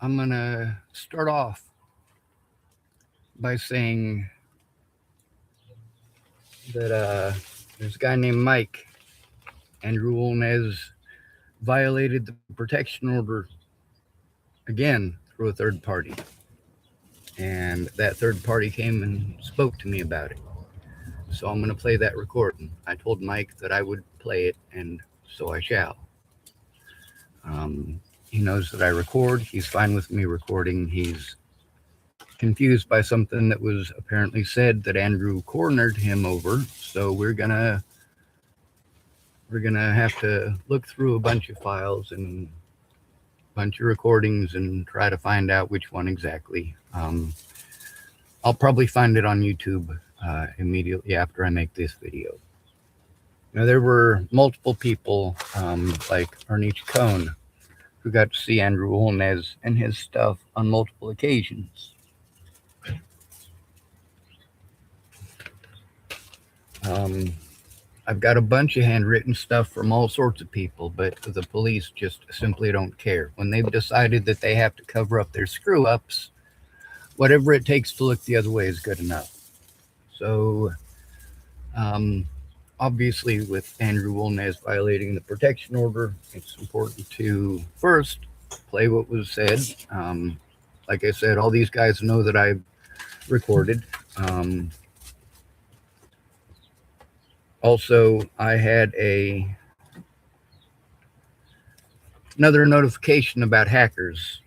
I'm going to start off by saying that there's a guy named Mike. Andrew Wolnez violated the protection order again through a third party. And that third party came and spoke to me about it. So I'm going to play that recording. I told Mike that I would play it, and so I shall. He knows that I record. He's fine with me recording. He's confused by something that was apparently said that Andrew cornered him over. So we're gonna have to look through a bunch of files and a bunch of recordings and try to find out which one exactly. I'll probably find it on YouTube immediately after I make this video. Now, there were multiple people, like Ernie Chacon, who got to see Andrew Wolnez and his stuff on multiple occasions. I've got a bunch of handwritten stuff from all sorts of people, but the police just simply don't care. When they've decided that they have to cover up their screw-ups, whatever it takes to look the other way is good enough. So, obviously, with Andrew Wolnez violating the protection order, it's important to first play what was said. Like I said, all these guys know that I've recorded. Also, I had another notification about hackers.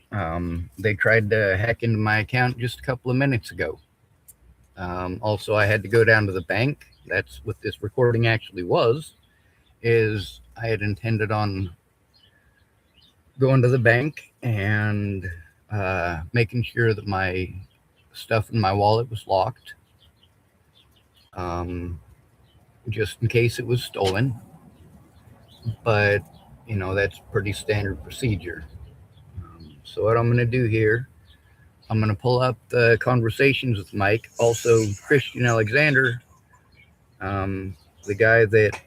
They tried to hack into my account just a couple of minutes ago. Also, I had to go down to the bank. That's what this recording actually was, is I had intended on going to the bank and making sure that my stuff in my wallet was locked, just in case it was stolen. But, you know, that's pretty standard procedure. So what I'm going to do here, I'm going to pull up the conversations with Mike, also Christian Alexander, the guy that,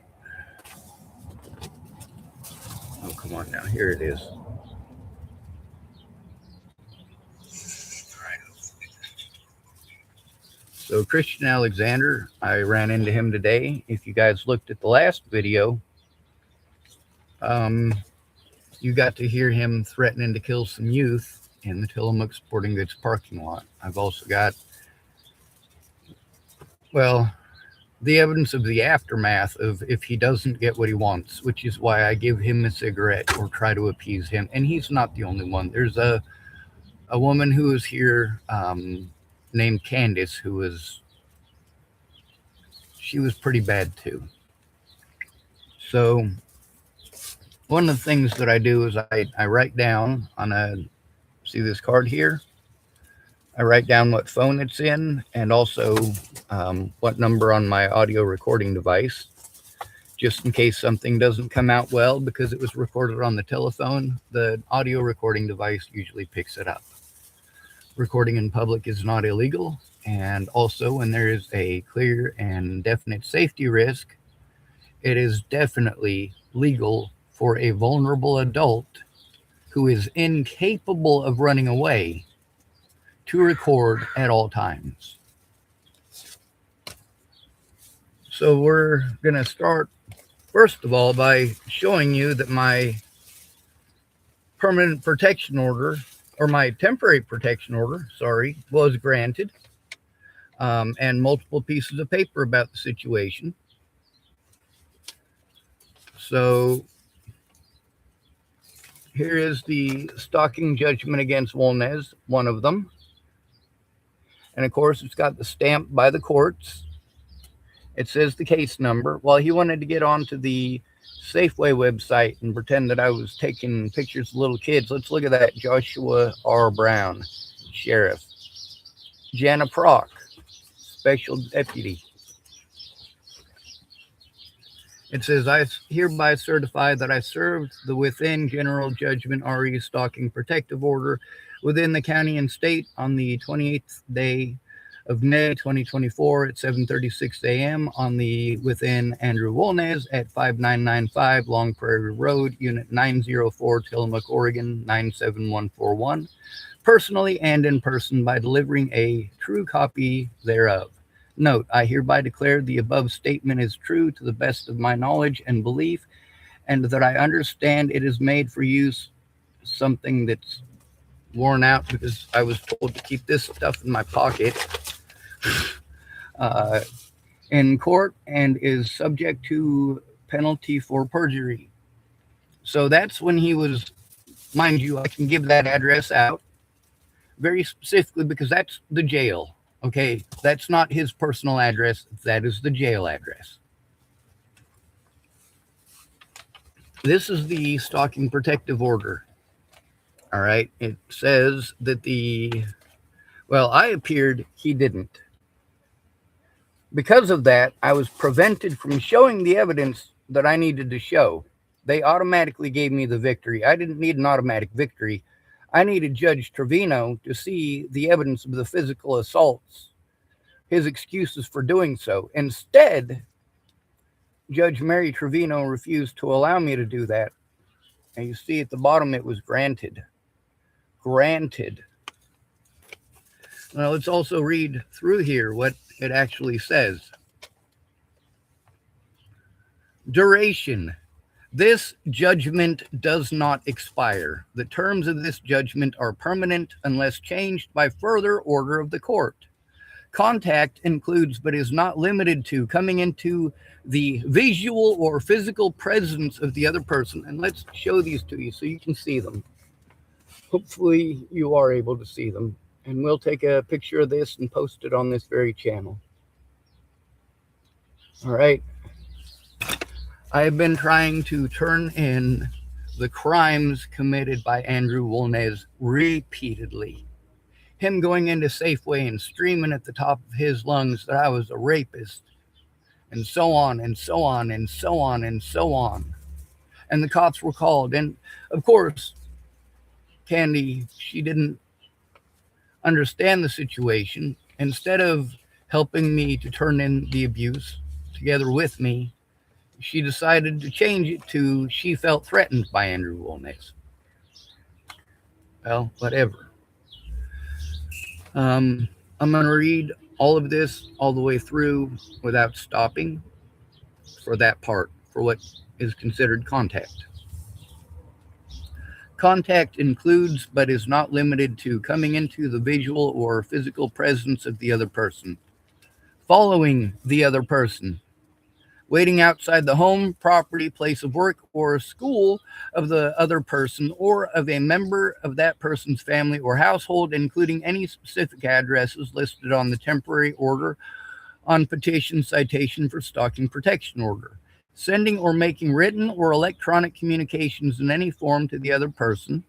oh, come on now, here it is. So Christian Alexander, I ran into him today. If you guys looked at the last video, you got to hear him threatening to kill some youth in the Tillamook Sporting Goods parking lot. I've also got, well, the evidence of the aftermath of if he doesn't get what he wants, which is why I give him a cigarette or try to appease him. And he's not the only one. There's a woman who was here named Candace, she was pretty bad too. So one of the things that I do is I write down on see this card here? I write down what phone it's in and also what number on my audio recording device, just in case something doesn't come out well because it was recorded on the telephone. The audio recording device usually picks it up. Recording in public is not illegal, and also when there is a clear and definite safety risk, it is definitely legal for a vulnerable adult who is incapable of running away to record at all times. So we're going to start, first of all, by showing you that my permanent protection order, or my temporary protection order, was granted, and multiple pieces of paper about the situation. So here is the stalking judgment against Wolnez, one of them. And of course, it's got the stamp by the courts. It says the case number. Well, he wanted to get onto the Safeway website and pretend that I was taking pictures of little kids. Let's look at that. Joshua R. Brown, Sheriff. Jana Prock, Special Deputy. It says, I hereby certify that I served the within General Judgment RE Stalking Protective Order within the county and state on the 28th day of May 2024 at 7:36 a.m. on the within Andrew Wolnez at 5995 Long Prairie Road, Unit 904, Tillamook, Oregon 97141, personally and in person by delivering a true copy thereof. Note, I hereby declare the above statement is true to the best of my knowledge and belief, and that I understand it is made for use, something that's worn out because I was told to keep this stuff in my pocket, in court, and is subject to penalty for perjury. So that's when he was, mind you, I can give that address out very specifically because that's the jail. Okay, that's not his personal address. That is the jail address. This is the stalking protective order. All right, it says that I appeared, he didn't. Because of that, I was prevented from showing the evidence that I needed to show. They automatically gave me the victory. I didn't need an automatic victory. I needed Judge Trevino to see the evidence of the physical assaults, his excuses for doing so. Instead, Judge Mary Trevino refused to allow me to do that. And you see at the bottom, it was granted. Granted. Now, let's also read through here what it actually says. Duration. This judgment does not expire. The terms of this judgment are permanent unless changed by further order of the court. Contact includes, but is not limited to, coming into the visual or physical presence of the other person. And let's show these to you so you can see them. Hopefully you are able to see them. And we'll take a picture of this and post it on this very channel. All right. I have been trying to turn in the crimes committed by Andrew Wolnez repeatedly. Him going into Safeway and screaming at the top of his lungs that I was a rapist, and so on and so on and so on and so on. And the cops were called. And of course, Candy, she didn't understand the situation. Instead of helping me to turn in the abuse together with me, she decided to change it to she felt threatened by Andrew Wolnez. Well, whatever. I'm going to read all of this all the way through without stopping for that part, for what is considered contact. Contact includes, but is not limited to, coming into the visual or physical presence of the other person, following the other person, waiting outside the home, property, place of work, or school of the other person or of a member of that person's family or household, including any specific addresses listed on the temporary order on petition citation for stalking protection order. Sending or making written or electronic communications in any form to the other person,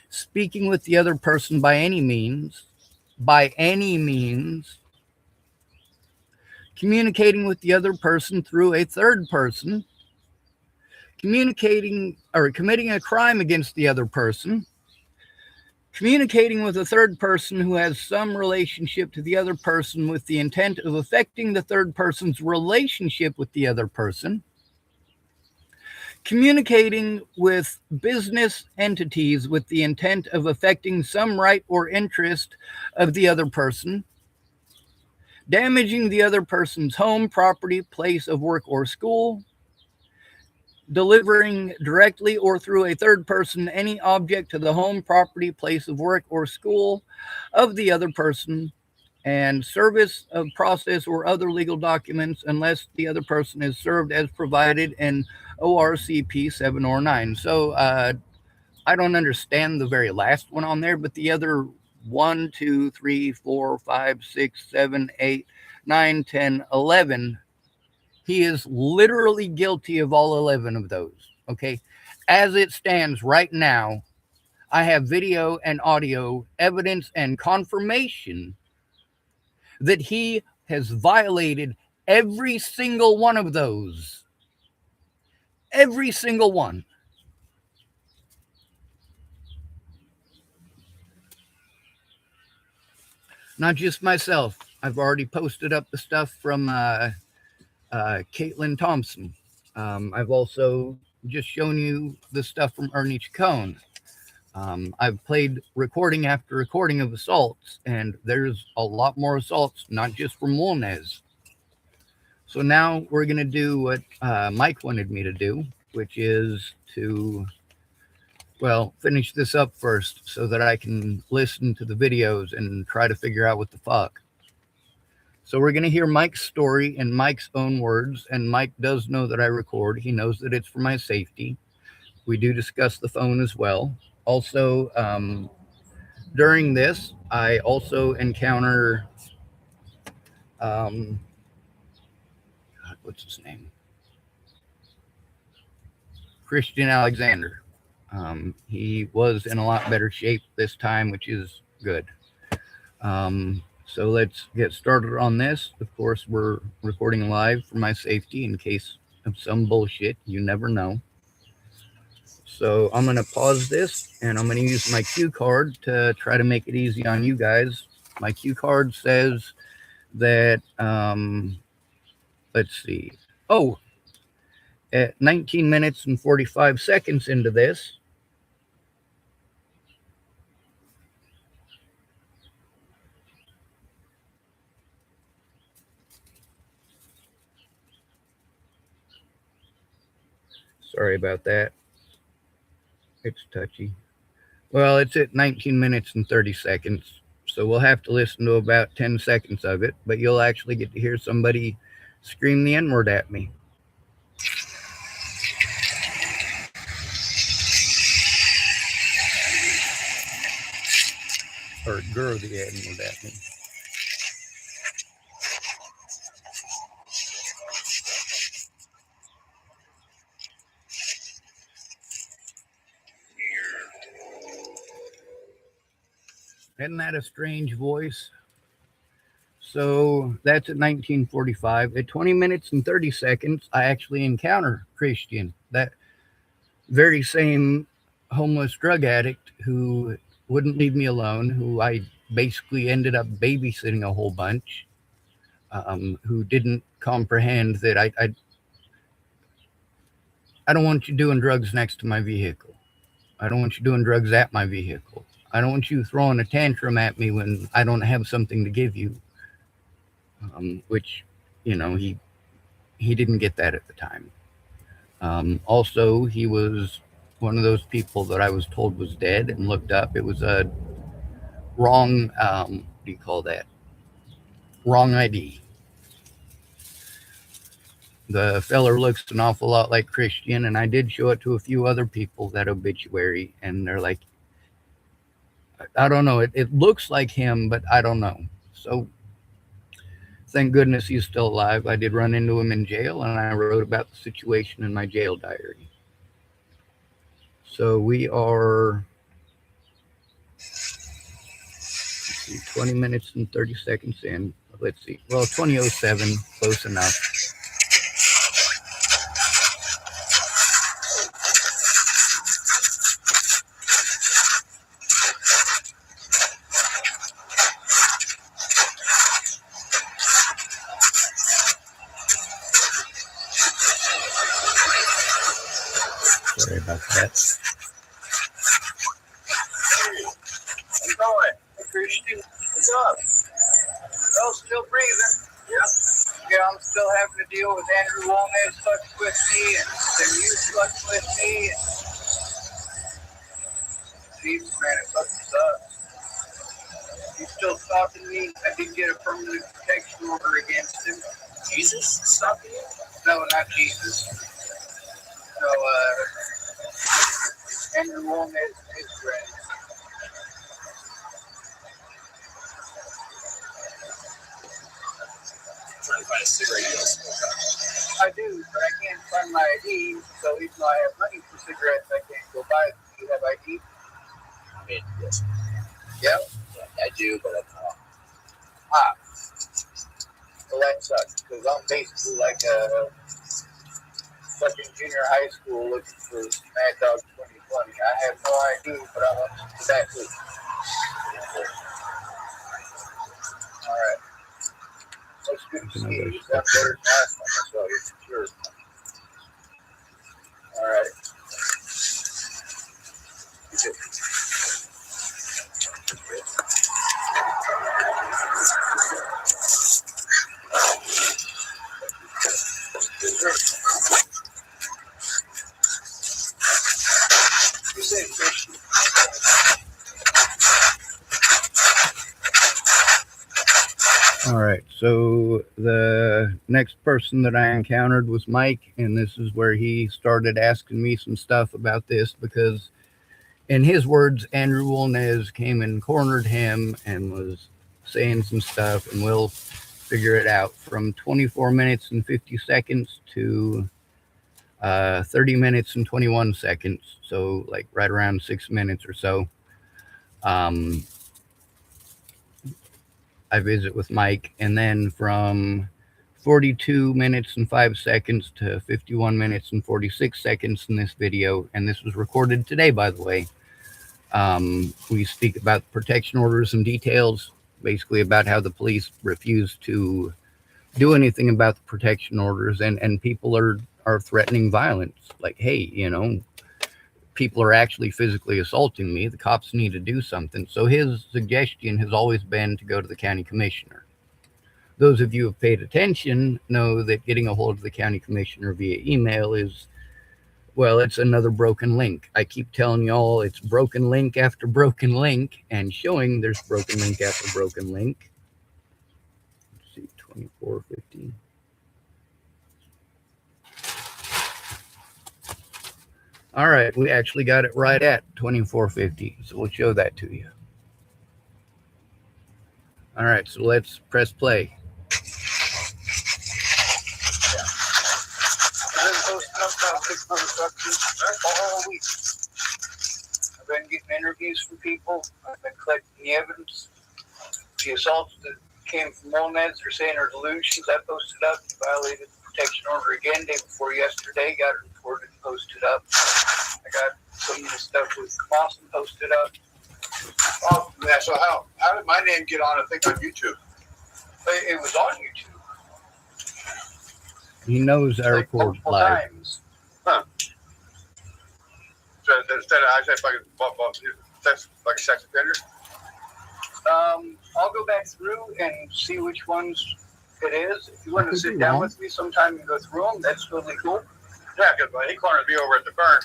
speaking with the other person by any means, communicating with the other person through a third person, communicating or committing a crime against the other person, communicating with a third person who has some relationship to the other person with the intent of affecting the third person's relationship with the other person, communicating with business entities with the intent of affecting some right or interest of the other person, damaging the other person's home, property, place of work, or school, delivering directly or through a third person any object to the home, property, place of work, or school of the other person, and service of process or other legal documents unless the other person is served as provided in ORCP 7 or 9. So I don't understand the very last one on there, but the other 1, 2, 3, 4, 5, 6, 7, 8, 9, 10, 11, he is literally guilty of all 11 of those. Okay. As it stands right now, I have video and audio evidence and confirmation that he has violated every single one of those. Every single one. Not just myself. I've already posted up the stuff from Caitlin Thompson. I've also just shown you the stuff from Ernie Chacon. I've played recording after recording of assaults, and there's a lot more assaults, not just from wolnez. So now we're going to do what Mike wanted me to do, which is to, well, finish this up first so that I can listen to the videos and try to figure out what the fuck. So we're going to hear Mike's story in Mike's own words, and Mike does know that I record. He knows that it's for my safety. We do discuss the phone as well. Also, during this, I also encounter, God, what's his name? Christian Alexander. He was in a lot better shape this time, which is good. So let's get started on this. Of course, we're recording live for my safety in case of some bullshit. You never know. So I'm going to pause this, and I'm going to use my cue card to try to make it easy on you guys. My cue card says that, let's see. Oh, at 19 minutes and 45 seconds into this, sorry about that. It's touchy. Well, it's at 19 minutes and 30 seconds. So we'll have to listen to about 10 seconds of it, but you'll actually get to hear somebody scream the N-word at me. Or girl the N-word at me. Isn't that a strange voice? So that's at 1945. At 20 minutes and 30 seconds, I actually encounter Christian, that very same homeless drug addict who wouldn't leave me alone, who I basically ended up babysitting a whole bunch, who didn't comprehend that I don't want you doing drugs next to my vehicle. I don't want you doing drugs at my vehicle. I don't want you throwing a tantrum at me when I don't have something to give you. Which, you know, he didn't get that at the time. Also, he was one of those people that I was told was dead and looked up. It was a wrong, what do you call that? Wrong ID. The feller looks an awful lot like Christian, and I did show it to a few other people, that obituary, and they're like, I don't know, it looks like him, but I don't know. So thank goodness he's still alive. I did run into him in jail, and I wrote about the situation in my jail diary. So we are 20 minutes and 30 seconds in. Let's see. Well, 20:07, close enough. Sorry about that. How's it going? Hey, Christian, what's up? Oh, still breathing. Yep. Yeah, I'm still having to deal with Andrew Wolnez fucking with me, and then you fucking with me. And Jesus, man, it fucking sucks. He's still stalking me. I did get a permanent protection order against him. Jesus stalking you? No, not Jesus. No, Andrew Wolnez and his friends. Trying to find a cigarette deal. I do, but I can't find my ID, so even though I have money for cigarettes, I can't go buy them. Do you have ID? I mean, yes. Yep. Yeah, I do, but I don't. Ah. Well, that sucks, because I'm basically like a fucking junior high school looking for Mad Dog 2020. I have no ID, but I want to back it. Alright. That's good to see Another you. Sound better than last time I saw you, for sure. All right. You say fish. All right, so the next person that I encountered was Mike, and this is where he started asking me some stuff about this because, in his words, Andrew Wolnez came and cornered him and was saying some stuff, and we'll figure it out from 24 minutes and 50 seconds to 30 minutes and 21 seconds, so like right around 6 minutes or so. I visit with Mike, and then from 42 minutes and 5 seconds to 51 minutes and 46 seconds in this video, and this was recorded today, by the way. We speak about protection orders and details, basically about how the police refuse to do anything about the protection orders, and people are threatening violence. Like, hey, people are actually physically assaulting me. The cops need to do something. So his suggestion has always been to go to the county commissioner. Those of you who have paid attention know that getting a hold of the county commissioner via email is, well, it's another broken link. I keep telling y'all it's broken link after broken link, and showing there's broken link after broken link. Let's see, 2450. All right, we actually got it right at 2450, so we'll show that to you. All right, so let's press play. I've been posting up about 600 bucks all week. I've been getting interviews from people. I've been collecting the evidence. The assaults that came from wolnez are saying are delusions. I posted up. Violated the protection order again day before yesterday. Got it reported and posted up. I got some of the stuff with Boston posted up. Oh, yeah, so how did my name get on, I think, on YouTube? It was on YouTube. He knows I Like record multiple live. times. Huh. So instead of, I said, that's like a sex offender? I'll go back through and see which ones it is. If you want to could sit be down wrong. with me sometime and go through them, that's totally cool. Yeah, because he cornered me over at the burn.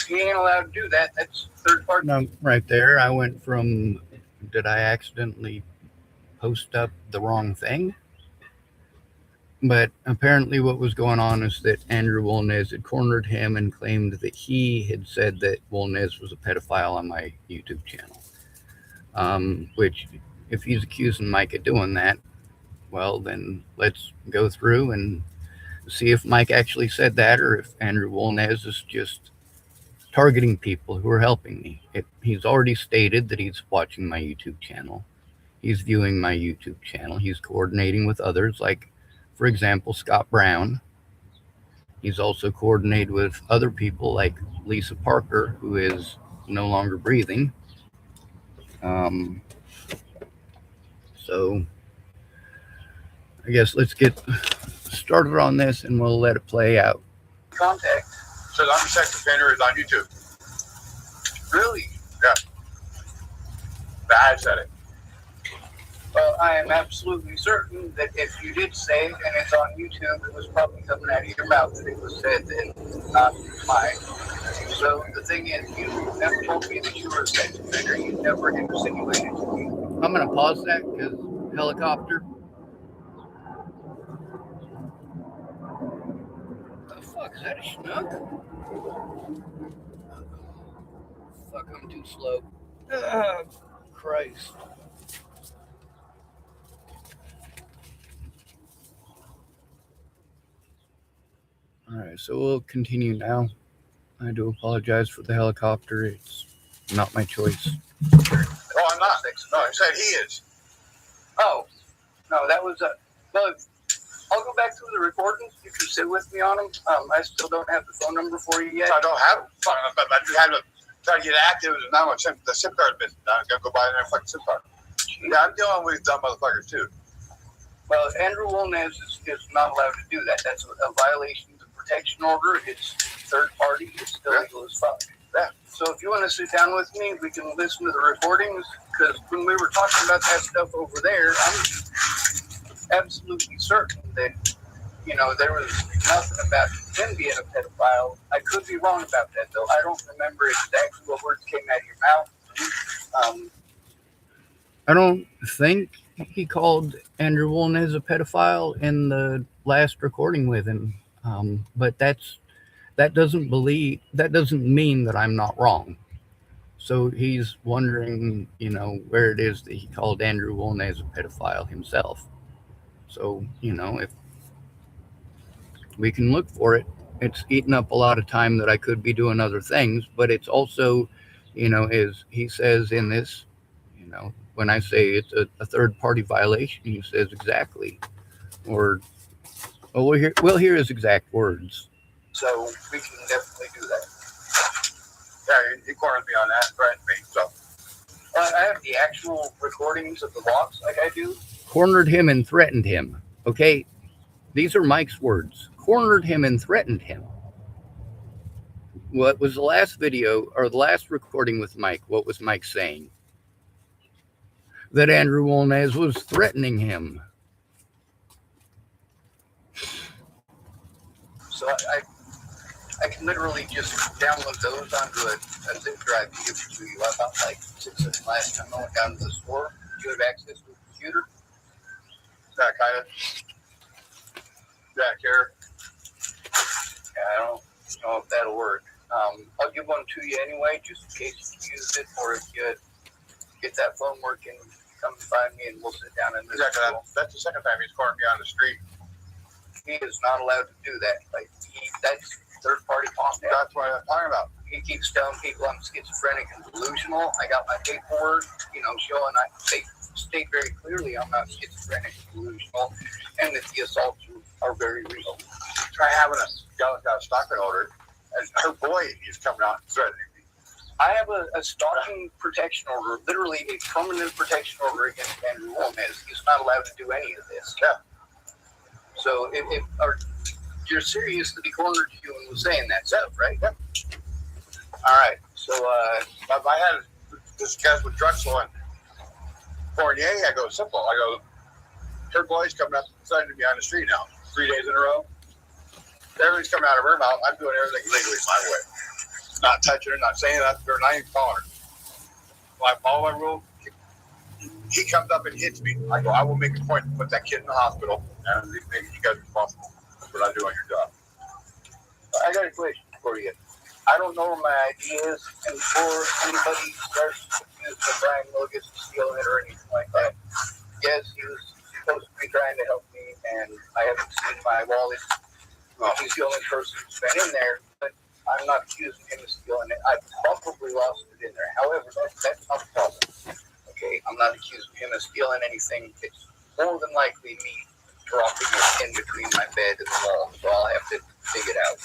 He ain't allowed to do that. That's third party. No, right there, I went from, did I accidentally post up the wrong thing? But apparently what was going on is that Andrew Wolnez had cornered him and claimed that he had said that Wolnez was a pedophile on my YouTube channel. Which, if he's accusing Mike of doing that, well, then let's go through and see if Mike actually said that, or if Andrew Wolnez is just targeting people who are helping me. He's already stated that he's watching my YouTube channel. He's viewing my YouTube channel. He's coordinating with others, like, for example, Scott Brown. He's also coordinated with other people like Lisa Parker, who is no longer breathing. So I guess let's get started on this and we'll let it play out. Contact. So I'm a sex offender is on YouTube. Really? I said it. Well, I am absolutely certain that if you did say it and it's on YouTube, it was probably coming out of your mouth that it was said and not mine. So the thing is, you never told me that you were a sex offender. You never insinuated to me. I'm going to pause that because helicopter. The fuck, is that a schnook? Fuck, I'm too slow. Christ. All right, so we'll continue now. I do apologize for the helicopter. It's not my choice. Oh, I'm not. No, I said he is. Oh, no, that was a. Well, I'll go back through the recordings. You can sit with me on them. I still don't have the phone number for you yet. I don't have it. I just had to try to get active, and now the SIM card business. Now I'm going to go buy another fucking SIM card. Yeah, I'm dealing with these dumb motherfuckers, too. Well, Andrew Wolnez is not allowed to do that. That's a violation of the protection order. It's third party. It's illegal as fuck. Yeah. So if you want to sit down with me, we can listen to the recordings. Because when we were talking about that stuff over there, I'm absolutely certain that, you know, there was nothing about him being a pedophile. I could be wrong about that, though. I don't remember exactly what words came out of your mouth. I don't think he called Andrew Wolnez a pedophile in the last recording with him, but that doesn't mean that I'm not wrong. So he's wondering, you know, where it is that he called Andrew Wolnez a pedophile himself. So, you know, if we can look for it, it's eating up a lot of time that I could be doing other things, but it's also, you know, as he says in this, you know, when I say it's a third party violation, he says exactly, or we'll hear his exact words. So we can definitely do that. Yeah, he cornered me on that, threatened me. So I have the actual recordings of the walks, like I do. Cornered him and threatened him. Okay, these are Mike's words. Cornered him and threatened him. What was the last video or the last recording with Mike? What was Mike saying? That Andrew Wolnez was threatening him. So I can literally just download those onto a zip drive and give it to you. I bought like 6 of them last time I went down to the store. Do you have access to a computer? that kind of back here. Yeah, I don't know if that'll work. I'll give one to you anyway, just in case you use it, or if you get that phone working, come find me and we'll sit down and listen. That's the second time he's cornered me on the street. He is not allowed to do that. Like that's third party contact. That's what I'm talking about. He keeps telling people I'm schizophrenic and delusional. I got my paperwork, showing they state very clearly I'm not schizophrenic and delusional, and that the assaults are very real. Try having a gal got a stalking order, and her boy is coming out and threatening me. I have a stalking protection order, literally a permanent protection order against Andrew Wolnez. He's not allowed to do any of this. Yeah. So if you're serious that he cornered you and was saying that stuff, right? Yep. All right. So I had this guy with Drexel and Fournier. I go simple. I go, her boy's coming up threatening me on the street now, 3 days in a row. Everything's coming out of her mouth. I'm doing everything legally my way. Not touching her, not saying that, or not even calling her. When I follow my rule, he comes up and hits me. I go, I will make a point to put that kid in the hospital and make you guys responsible for not doing your job. I got a question for you. I don't know where my ID is, and before anybody starts to Brian Logan stealing it or anything like that, yes, he was supposed to be trying to help me, and I haven't seen my wallet. He's the only person who's been in there, but I'm not accusing him of stealing it. I probably lost it in there. However, that's not the problem. Okay, I'm not accusing him of stealing anything. It's more than likely me dropping it in between my bed and the wall, so I'll have to dig it out.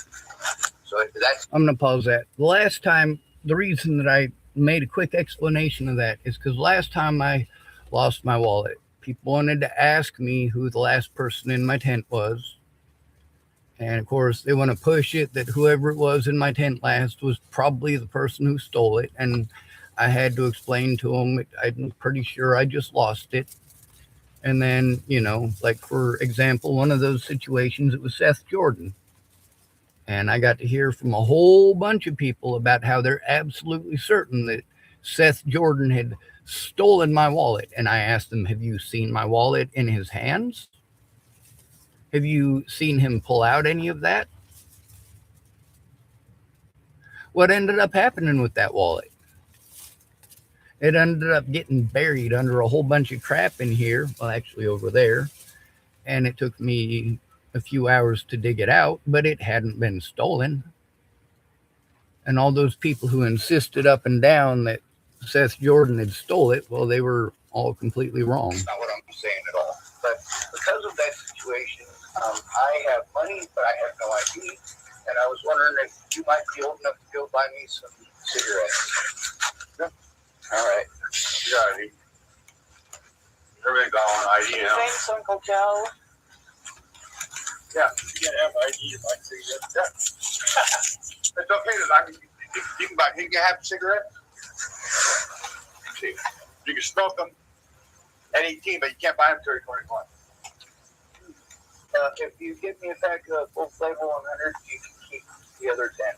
So that's. I'm going to pause that. The last time, the reason that I made a quick explanation of that is because last time I lost my wallet, people wanted to ask me who the last person in my tent was. And of course, they want to push it that whoever it was in my tent last was probably the person who stole it. And I had to explain to them, I'm pretty sure I just lost it. And then, like for example, one of those situations, it was Seth Jordan. And I got to hear from a whole bunch of people about how they're absolutely certain that Seth Jordan had stolen my wallet. And I asked them, have you seen my wallet in his hands? Have you seen him pull out any of that? What ended up happening with that wallet? It ended up getting buried under a whole bunch of crap in here. Well, actually over there. And it took me a few hours to dig it out, but it hadn't been stolen. And all those people who insisted up and down that Seth Jordan had stole it, well, they were all completely wrong. That's not what I'm saying at all. But because of that situation, I have money, but I have no ID. And I was wondering if you might be old enough to go buy me some cigarettes. Yeah. All right. Yeah, Everything's all on ID now. Thanks, Uncle Joe. Yeah, you can't have ID if I see it. Yeah. It's okay. I mean, you can have a cigarette. See, you can smoke them at 18, but you can't buy them until you're 21. If you give me a pack of full flavor 100, you can keep the other 10.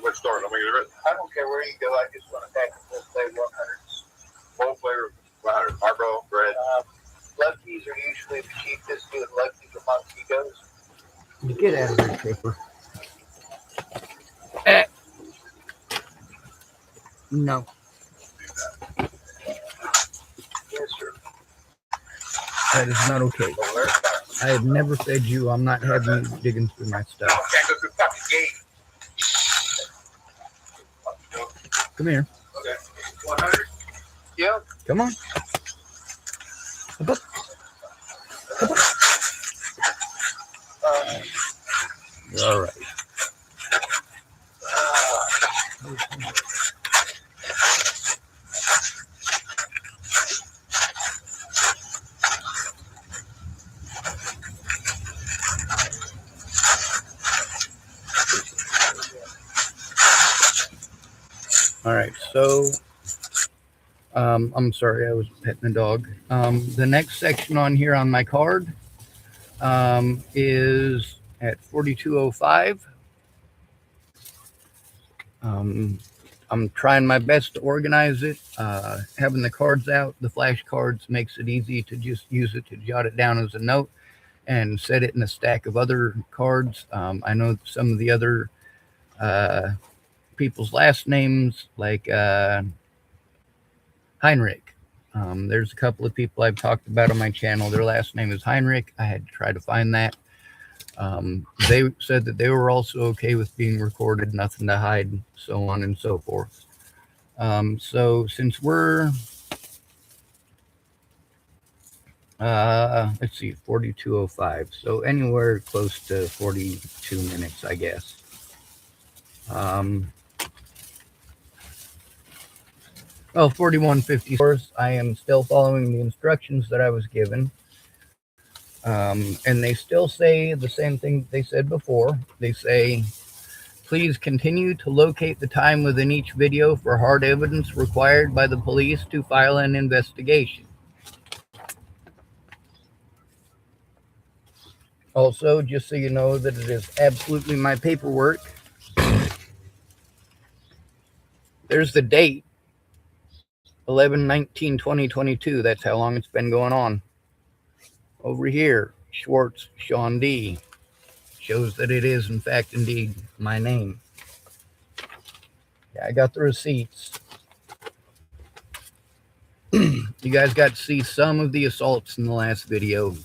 Which store? Let me get it. I don't care where you go. I just want a pack of full flavor 100s. Full flavor 100. Marlboro, red. Lucky's are usually the cheapest. Doing Lucky's or Montegos. Get out of there, paper. No. Yes, sir. That is not okay. I have never fed you. I'm not having you digging through my stuff. Can't go through the fucking gate. Come here. Okay. 100? Yeah. Come on. Up, up. Up, up. All right. All right, so I'm sorry, I was petting the dog. The next section on here on my card is at 4205. I'm trying my best to organize it. Having the cards out, the flashcards makes it easy to just use it to jot it down as a note and set it in a stack of other cards. I know some of the other people's last names, like Heinrich. There's a couple of people I've talked about on my channel. Their last name is Heinrich. I had to try to find that. They said that they were also okay with being recorded, nothing to hide, so on and so forth. So since we're, let's see, 4205, so anywhere close to 42 minutes, I guess. Well, 4154, I am still following the instructions that I was given. And they still say the same thing they said before. They say, please continue to locate the time within each video for hard evidence required by the police to file an investigation. Also, just so you know that it is absolutely my paperwork, there's the date, 11/19/2022. That's how long it's been going on. Over here, Schwartz Sean D. Shows that it is, in fact, indeed my name. Yeah, I got the receipts. You guys got to see some of the assaults in the last video.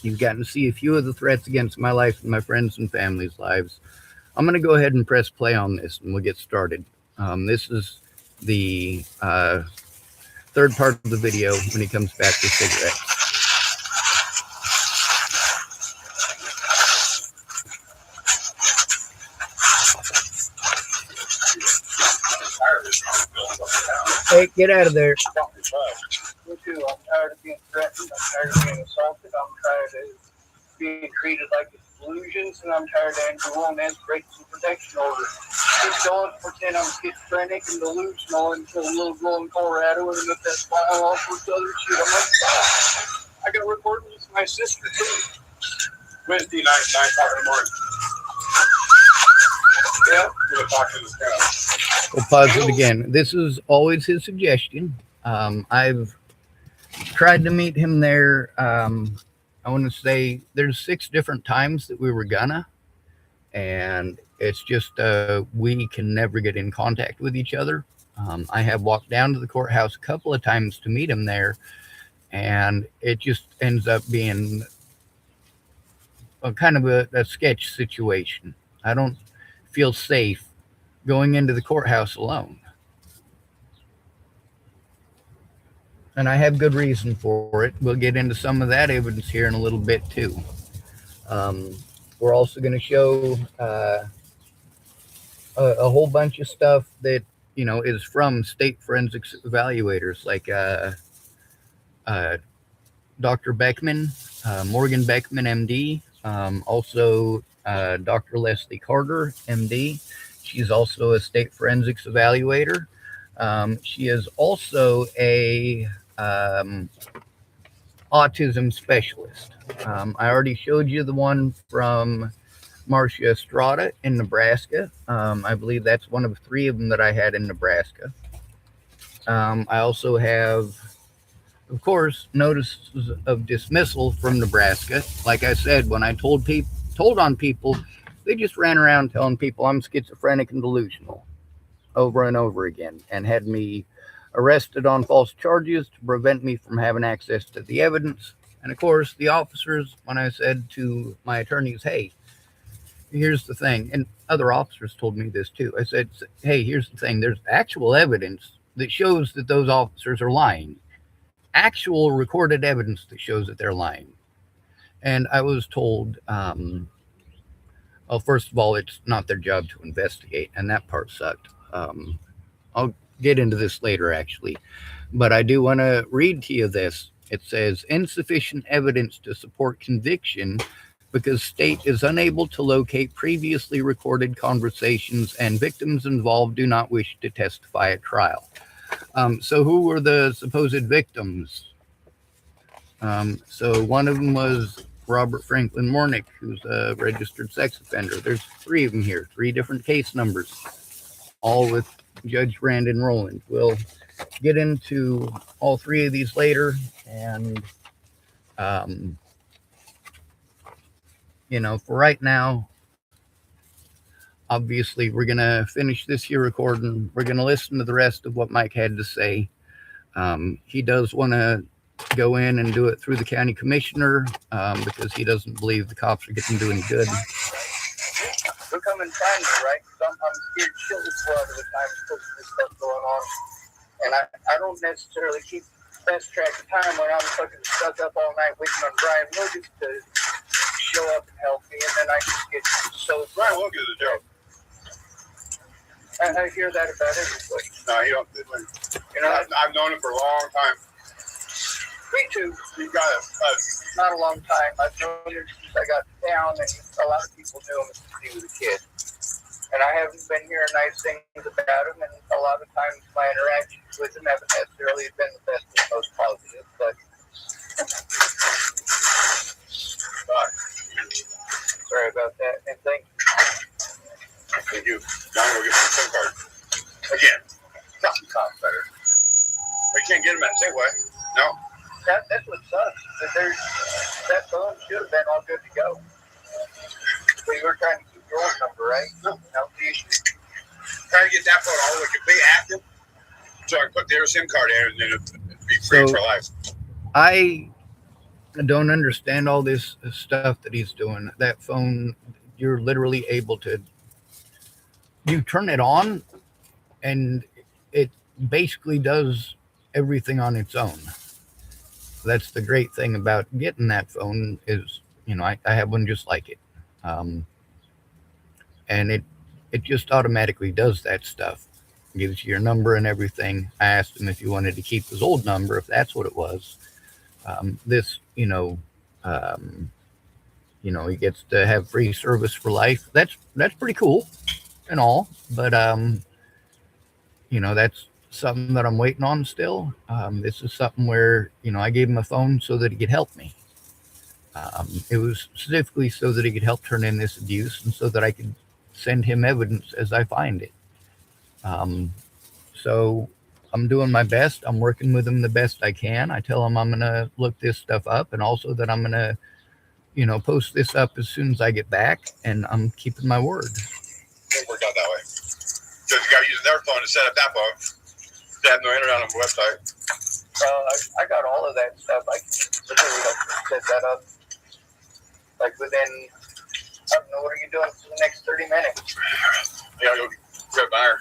You've gotten to see a few of the threats against my life and my friends and family's lives. I'm going to go ahead and press play on this and we'll get started. This is the third part of the video when he comes back to cigarettes. Hey, get out of there. Me too. I'm tired of being threatened. I'm tired of being assaulted. I'm tired of being treated like it's delusions, and I'm tired of Andrew Wolnez breaking some protection orders. Just don't pretend I'm schizophrenic and delusional until a little girl in Colorado and let that smile off with other shit. I'm like, ah, I got recordings with my sister too. Wednesday night, 9 o'clock in the morning. Yeah. We're going to talk to this guy. We'll pause it again. This is always his suggestion. I've tried to meet him there. I want to say there's 6 different times that we were gonna, and it's just we can never get in contact with each other. I have walked down to the courthouse a couple of times to meet him there, and it just ends up being a kind of a sketch situation. I don't feel safe going into the courthouse alone. And I have good reason for it. We'll get into some of that evidence here in a little bit too. We're also going to show a whole bunch of stuff that is from state forensics evaluators like Dr. Beckman, Morgan Beckman, MD, also Dr. Leslie Carter, MD. She's also a state forensics evaluator. She is also a autism specialist. I already showed you the one from Marcia Estrada in Nebraska. I believe that's one of 3 of them that I had in Nebraska. I also have, of course, notices of dismissal from Nebraska. Like I said, when I told on people, they just ran around telling people I'm schizophrenic and delusional over and over again, and had me arrested on false charges to prevent me from having access to the evidence. And of course, the officers, when I said to my attorneys, hey, here's the thing, and other officers told me this too. I said, hey, here's the thing. There's actual evidence that shows that those officers are lying. Actual recorded evidence that shows that they're lying. And I was told, well, first of all, it's not their job to investigate, and that part sucked. I'll get into this later, actually, but I do want to read to you this. It says, insufficient evidence to support conviction because state is unable to locate previously recorded conversations and victims involved do not wish to testify at trial. So who were the supposed victims? So one of them was Robert Franklin Mornick, who's a registered sex offender. There's 3 of them here, 3 different case numbers, all with Judge Brandon Rowland. We'll get into all 3 of these later. And, for right now, obviously, we're going to finish this here recording. We're going to listen to the rest of what Mike had to say. He does want to go in and do it through the county commissioner because he doesn't believe the cops are getting to do any good. They'll come and find me, right? I'm scared shitless a lot of the time because of this stuff going on. And I don't necessarily keep best track of time when I'm fucking stuck up all night waiting on Brian Wilkins to show up and help me, and then I just get so... Brian Wilkins is a joke. I hear that about everybody. No, he don't. I've known him for a long time. Me too. He got not a long time. I've known him since I got down, and a lot of people knew him since he was a kid. And I haven't been hearing nice things about him, and a lot of times my interactions with him haven't necessarily been the best and most positive, but sorry about that, and thank you. Thank you. Now I'm going to get my SIM card. Again. Fucking cops better. We can't get them at the same way. No. That's what sucks. That phone should have been all good to go. We were trying to keep your own number, right? No. That was the issue. Trying to get that phone all the way to be active so I can put their SIM card in and then it'd be free for life. I don't understand all this stuff that he's doing. That phone, you're literally able to, you turn it on and it basically does everything on its own. That's the great thing about getting that phone is, I have one just like it. And it just automatically does that stuff. Gives you your number and everything. I asked him if he wanted to keep his old number, if that's what it was. He gets to have free service for life. That's pretty cool and all, but that's something that I'm waiting on still. This is something where, I gave him a phone so that he could help me. It was specifically so that he could help turn in this abuse and so that I could send him evidence as I find it. So I'm doing my best. I'm working with him the best I can. I tell him I'm going to look this stuff up and also that I'm going to, post this up as soon as I get back, and I'm keeping my word. It worked out that way. Because you got to use their phone to set up that phone. They have no internet on the website. I got all of that stuff. I can literally set that up. Like within, I don't know, what are you doing for the next 30 minutes? Yeah, go grab iron.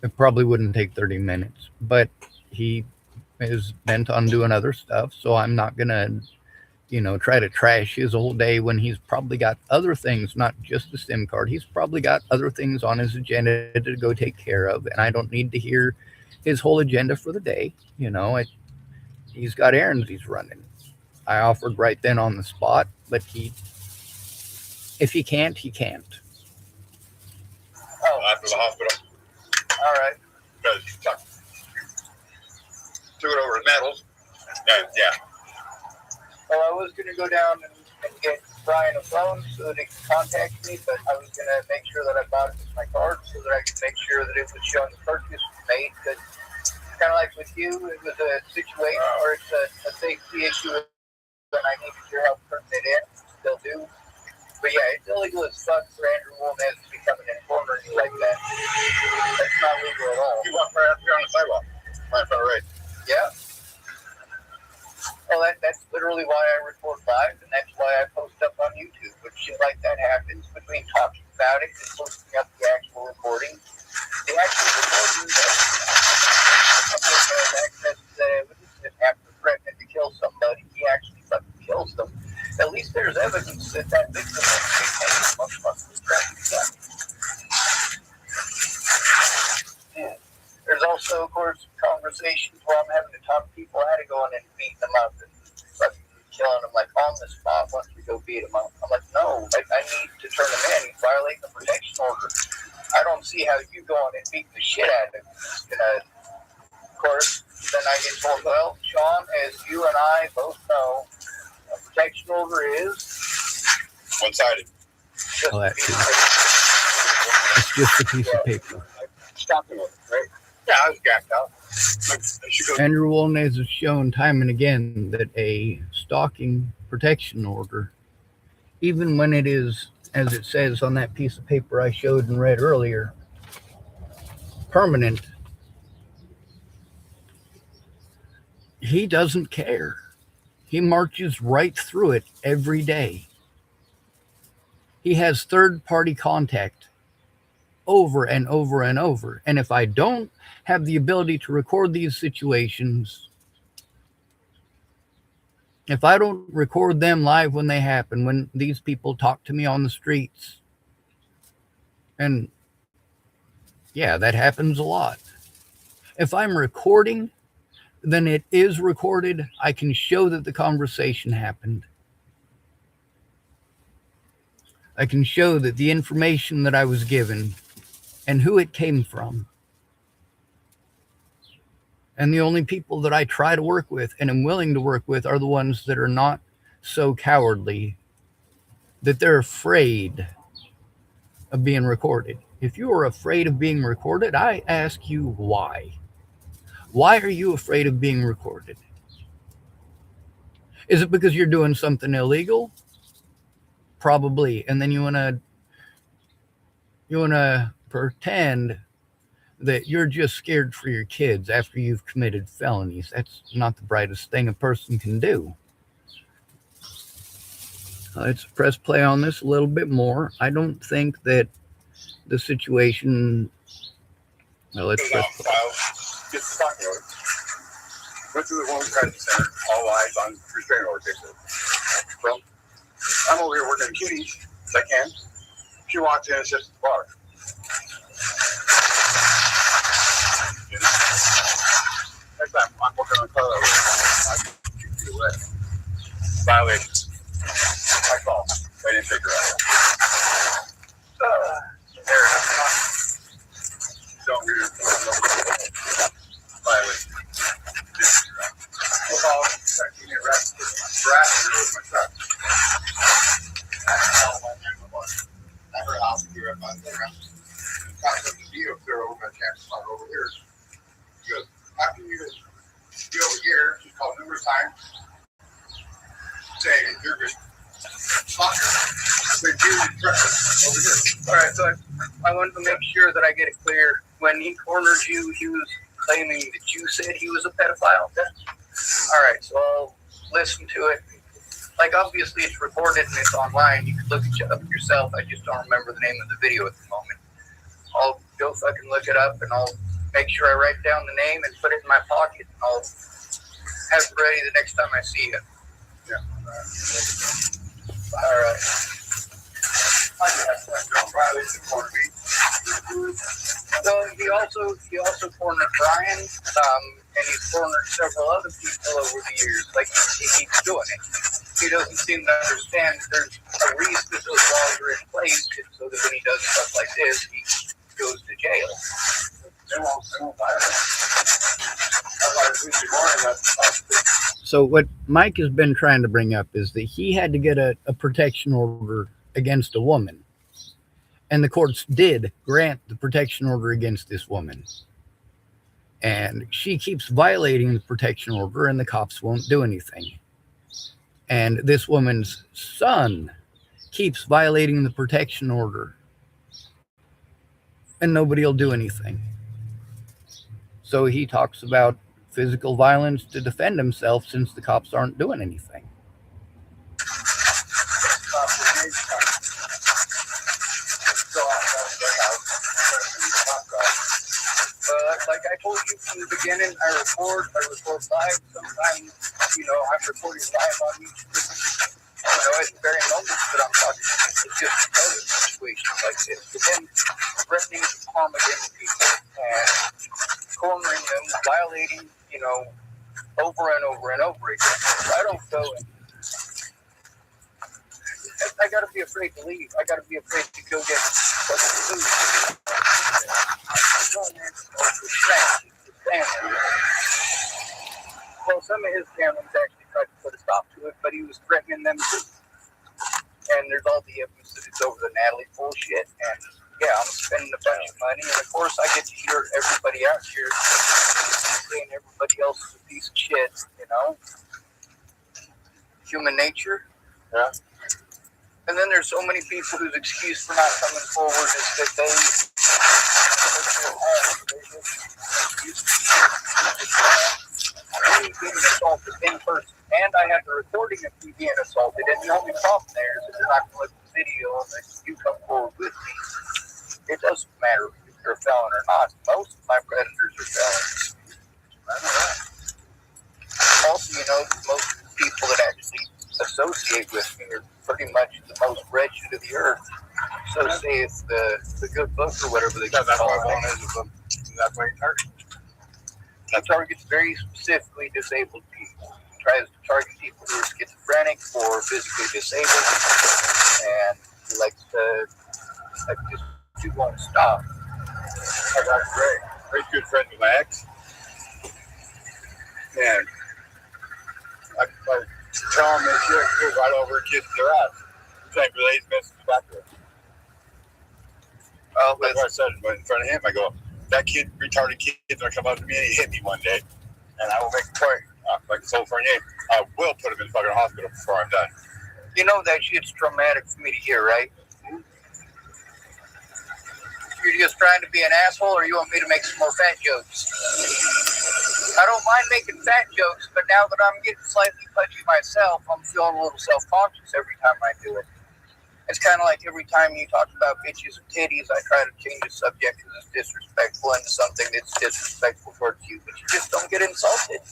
It probably wouldn't take 30 minutes, but he is bent on doing other stuff, so I'm not going to, try to trash his whole day when he's probably got other things, not just the SIM card. He's probably got other things on his agenda to go take care of, and I don't need to hear his whole agenda for the day. He's got errands he's running. I offered right then on the spot, but if he can't, he can't. Oh, After the hospital, all right. because he took it over to Nettles, and yeah. Well, I was going to go down and get Brian a phone so that he could contact me, but I was going to make sure that I bought it with my card so that I could make sure that it was showing the purchase was made. Because kind of like with you, it was a situation where it's a safety issue, and I needed your help putting it in. Still do. But yeah, it's illegal as fuck for Andrew Wolnez to be coming in and cornering you like that. That's not legal at all. He walked right up here on the sidewalk, right in front of Ray. Yeah. Well, that's literally why I record live, and that's why I post up on YouTube. When shit like that happens, between talking about it and posting up the actual recording, the actual recording has access to the evidence, and after threatening to kill somebody, he actually fucking kills them. At least there's evidence that that victim was being motherfucking threatened. Yeah. There's also, of course, conversations where I'm having to talk to people how to go in and beat them up and fucking killing them like on the spot once we go beat them up. I'm like, no, I need to turn them in. He's violating the protection order. I don't see how you going and beating the shit out of him. Of course, then I get told, well, Sean, as you and I both know, a protection order is One-sided. just Oh, a that's piece true. of paper. It's just a piece of paper. Stopped him with it, right? Yeah, I was gacked out. I should go. Andrew Wolnez has shown time and again that a stalking protection order, even when it is, as it says on that piece of paper I showed and read earlier, permanent, he doesn't care. He marches right through it every day. He has third-party contact over and over and over. And if I don't have the ability to record these situations, if I don't record them live when they happen, when these people talk to me on the streets, and yeah, that happens a lot. If I'm recording, then it is recorded. I can show that the conversation happened. I can show that the information that I was given and who it came from. And the only people that I try to work with and am willing to work with are the ones that are not so cowardly that they're afraid of being recorded. If you are afraid of being recorded, I ask you why. Why are you afraid of being recorded? Is it because you're doing something illegal? Probably. And then you want to pretend that you're just scared for your kids after you've committed felonies. That's not the brightest thing a person can do. Let's press play on this a little bit more. I don't think that the situation... Well, let's press play. Get the stocking order. Went to the woman's crisis center, all eyes on restraining order. Well, I'm over here working the kitties as I can. She walks in and sits at the bar. Next time I'm working on the car, I can do away. Violation. I call. They didn't figure out. There it is. Don't read it. Violation. We'll call. Give me a rap. Harassment with my truck. I heard I'll be right by there. Got some deal clear over my campus spot over here. He goes, how can you be over here? She's called numerous times. Saying you're just soccer. They do over here. All right, so I wanted to make sure that I get it clear. When he cornered you, he was claiming that you said he was a pedophile? All right, so I'll listen to it. Like, obviously, it's recorded and it's online. You can look it up yourself. I just don't remember the name of the video at the moment. I'll go fucking look it up, and I'll make sure I write down the name and put it in my pocket, and I'll have it ready the next time I see you. All right. So he also cornered Brian, and he's cornered several other people over the years. Like he keeps doing it. He doesn't seem to understand there's a reason those laws are in place so that when he does stuff like this, he goes to jail. So what Mike has been trying to bring up is that he had to get a protection order against a woman. And the courts did grant the protection order against this woman. And she keeps violating the protection order and the cops won't do anything. And this woman's son keeps violating the protection order and nobody will do anything. So he talks about physical violence to defend himself since the cops aren't doing anything. Like I told you from the beginning, I record live. Sometimes, I'm recording live on YouTube. At the very moment that I'm talking, it's just because of situations like this. But then threatening to harm against people and cornering them, violating, over and over and over again. I don't go and I gotta be afraid to leave. I gotta be afraid to go get food. Well, some of his families actually tried to put a stop to it, but he was threatening them too. And there's all the evidence that it's over the Natalie bullshit. And yeah, I'm spending a bunch of money, and of course I get to hear everybody out here saying everybody else is a piece of shit, Human nature. Yeah. And then there's so many people whose excuse for not coming forward is that they being assaulted in person. And I had the recording of me being assaulted. And the only problem there is that they're not going to let the video unless you come forward with me. It doesn't matter if you're a felon or not. Most of my predators are felons. Also, most people that actually associate with me are pretty much the most wretched of the earth. So say it's the good book or whatever they call it. That's why he targets. He targets very specifically disabled people. He tries to target people who are schizophrenic or physically disabled. And he likes to just won't stop. I got very good friend with my ex. And I tell him that shit, go right over and kiss their ass. Same for these misses back there. That's what I said in front of him. I go, that retarded kid is going to come up to me and he hit me one day. And I will make a point, like it's old friend name. I will put him in the fucking hospital before I'm done. That shit's traumatic for me to hear, right? You're just trying to be an asshole, or you want me to make some more fat jokes? I don't mind making fat jokes, but now that I'm getting slightly pudgy myself, I'm feeling a little self-conscious every time I do it. It's kind of like every time you talk about bitches and titties, I try to change the subject because it's disrespectful into something that's disrespectful towards you, but you just don't get insulted.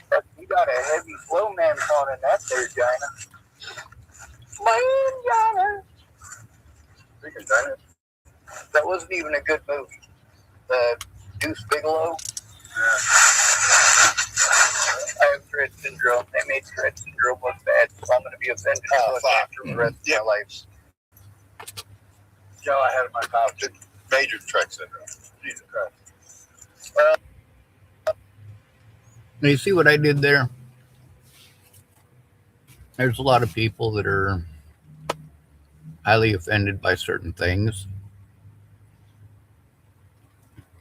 But you got a heavy flow man on in that there, Gina. Gina. Speaking of China, That wasn't even a good movie. Deuce Bigelow. yeah. I have Tourette syndrome. They made Tourette syndrome look bad, so I'm going to be offended for the rest of my life. Joe, I had in my mouth major Tourette syndrome. Jesus Christ. Now, you see what I did there? There's a lot of people that are highly offended by certain things.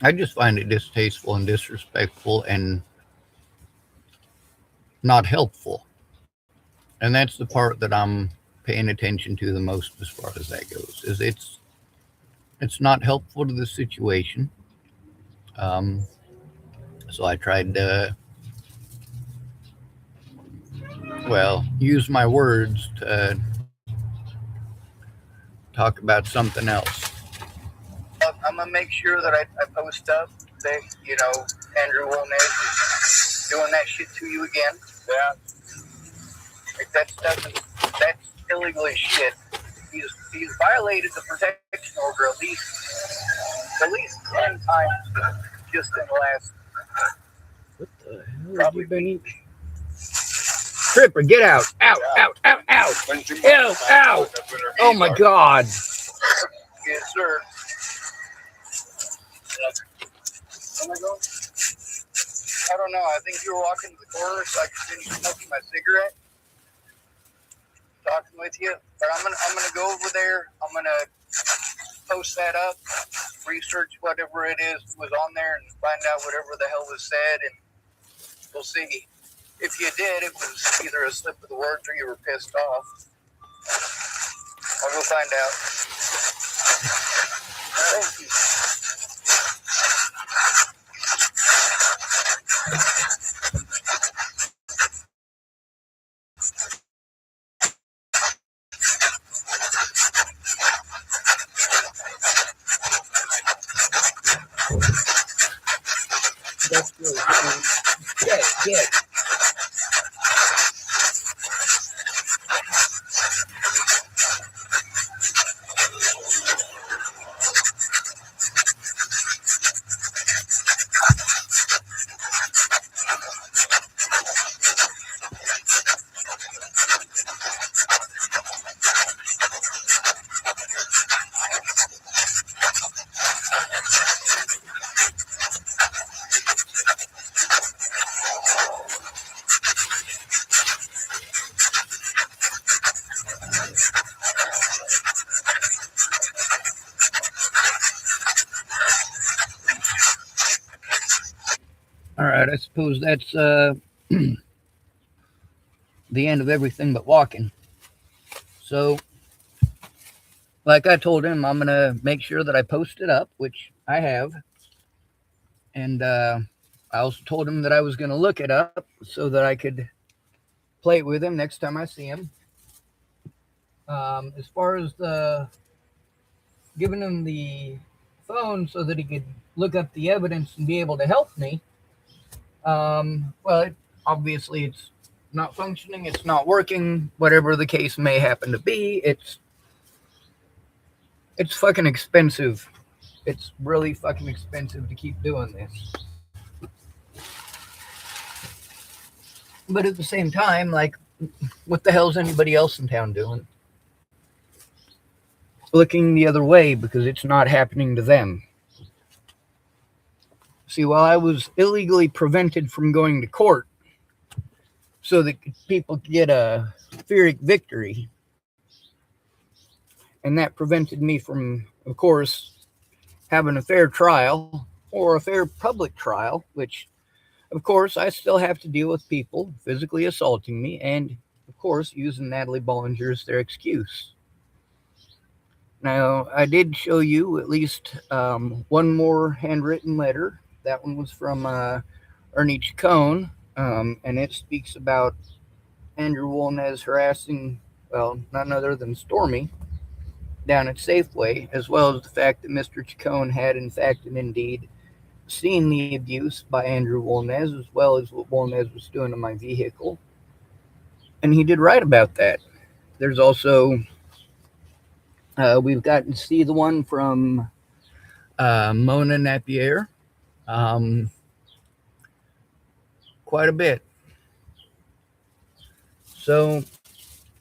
I just find it distasteful and disrespectful and not helpful. And that's the part that I'm paying attention to the most as far as that goes, is it's not helpful to the situation. So I tried to, use my words to talk about something else. I'm going to make sure that I post up that, Andrew Wolnez doing that shit to you again. Yeah. Like that's illegal as shit. He's violated the protection order at least 10 times just in the last. What the hell have you been eating? Tripper, get out! Out! Out! Out! Out! Ew! Ow! Oh my God! Yes, sir. Where am I going? I don't know. I think you were walking to the corner so I could finish smoking my cigarette, talking with you. But I'm gonna go over there. I'm gonna post that up, research whatever it is was on there, and find out whatever the hell was said, and we'll see. If you did, it was either a slip of the words or you were pissed off. I'll go find out. Thank you. That's really cool. Get. All right, I suppose that's the end of everything but walking. So, like I told him, I'm going to make sure that I post it up, which I have. And I also told him that I was going to look it up so that I could play it with him next time I see him. As far as giving him the phone so that he could look up the evidence and be able to help me, well, obviously it's not functioning, it's not working, whatever the case may happen to be. It's fucking expensive. It's really fucking expensive to keep doing this. But at the same time, like, what the hell's anybody else in town doing? Looking the other way because it's not happening to them. See, while I was illegally prevented from going to court so that people could get a Pyrrhic victory, and that prevented me from, of course, having a fair trial or a fair public trial, which, of course, I still have to deal with people physically assaulting me and, of course, using Natalie Bollinger as their excuse. Now, I did show you at least one more handwritten letter. That one was from Ernie Chacon, and it speaks about Andrew Wolnez harassing, well, none other than Stormy down at Safeway, as well as the fact that Mr. Chacon had, in fact and indeed, seen the abuse by Andrew Wolnez, as well as what Wolnez was doing to my vehicle. And he did write about that. There's also, we've gotten to see the one from Mona Napier. Quite a bit. So,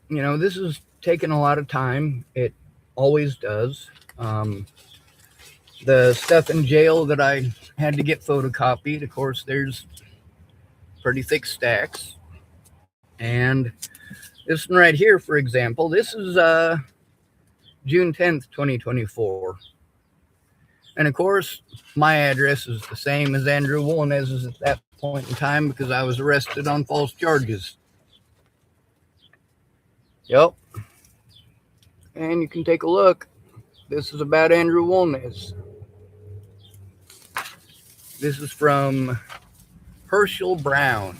you know, this is taking a lot of time. It always does. The stuff in jail that I had to get photocopied, of course, there's pretty thick stacks. And this one right here, for example, this is June 10th, 2024. And of course, my address is the same as Andrew Wolnez's at that point in time because I was arrested on false charges. Yep. And you can take a look. This is about Andrew Wolnez. This is from Herschel Brown.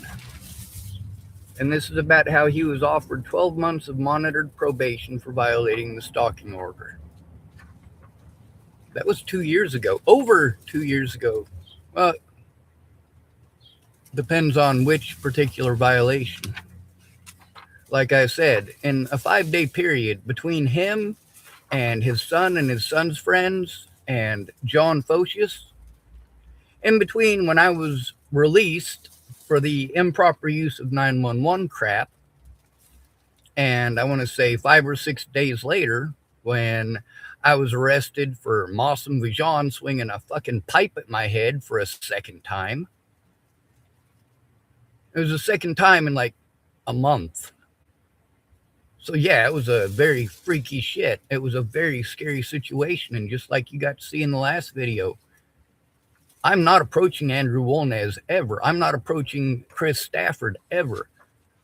And this is about how he was offered 12 months of monitored probation for violating the stalking order. That was 2 years ago. Over 2 years ago. Well, Depends on which particular violation. Like I said, in a 5-day period between him and his son's friends and John Focius, in between when I was released for the improper use of 911 crap, and I want to say 5 or 6 days later when I was arrested for Mossam Vijan swinging a fucking pipe at my head for a second time. It was the second time in like a month. So yeah, it was a very freaky shit. It was a very scary situation. And just like you got to see in the last video, I'm not approaching Andrew Wolnez ever. I'm not approaching Chris Stafford ever.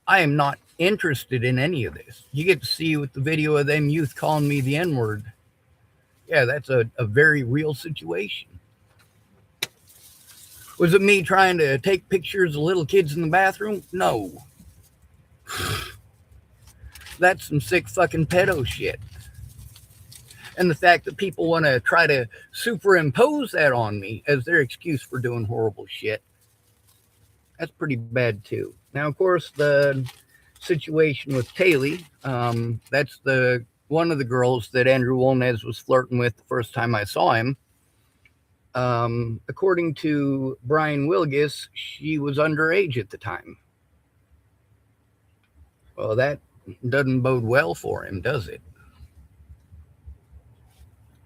I am not interested in any of this. You get to see with the video of them youth calling me the N-word. Yeah, that's a very real situation. Was it me trying to take pictures of little kids in the bathroom? No. That's some sick fucking pedo shit. And the fact that people want to try to superimpose that on me as their excuse for doing horrible shit, that's pretty bad too. Now, of course, the situation with Taylor, that's one of the girls that Andrew Wolnez was flirting with the first time I saw him. According to Brian Wilgus, she was underage at the time. Well, that doesn't bode well for him, does it?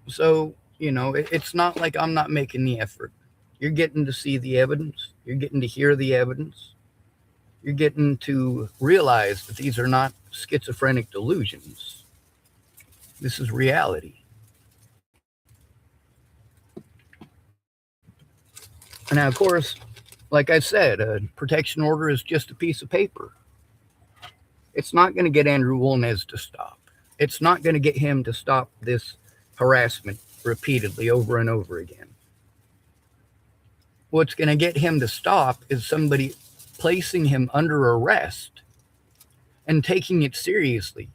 So, you know, it's not like I'm not making the effort. You're getting to see the evidence. You're getting to hear the evidence. You're getting to realize that these are not schizophrenic delusions. This is reality. Now, of course, like I said, a protection order is just a piece of paper. It's not going to get Andrew Wolnez to stop. It's not going to get him to stop this harassment repeatedly over and over again. What's going to get him to stop is somebody placing him under arrest and taking it seriously